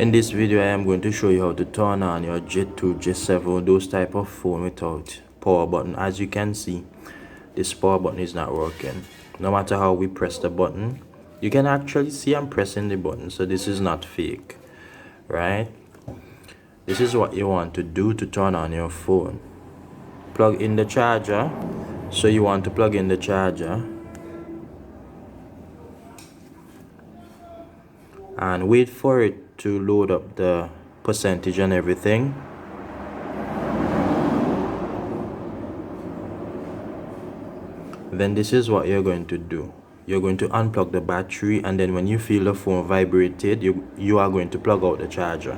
In this video, I am going to show you how to turn on your Jet 2, Jet 7, those type of phone without power button. As you can see, this power button is not working. No matter how we press the button, you can actually see I'm pressing the button, so this is not fake, right? This is what you want to do to turn on your phone. Plug in the charger. So you want to plug in the charger and wait for it to load up the percentage and everything. Then this is what you're going to do. You're going to unplug the battery, and then when you feel the phone vibrated, you are going to plug out the charger.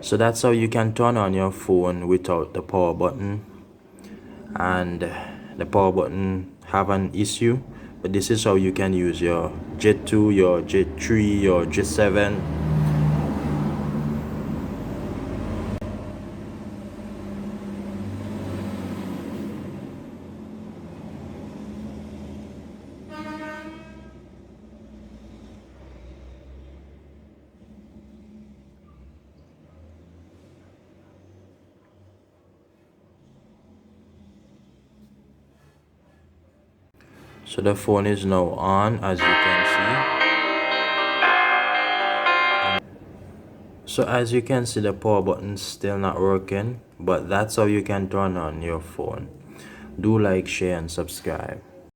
So that's how you can turn on your phone without the power button. And the power button have an issue, but this is how you can use your Jet 2, your Jet 3, your Jet 7. So the phone is now on, as you can see. So as you can see, the power button is still not working, but that's how you can turn on your phone. Do like, share, and subscribe.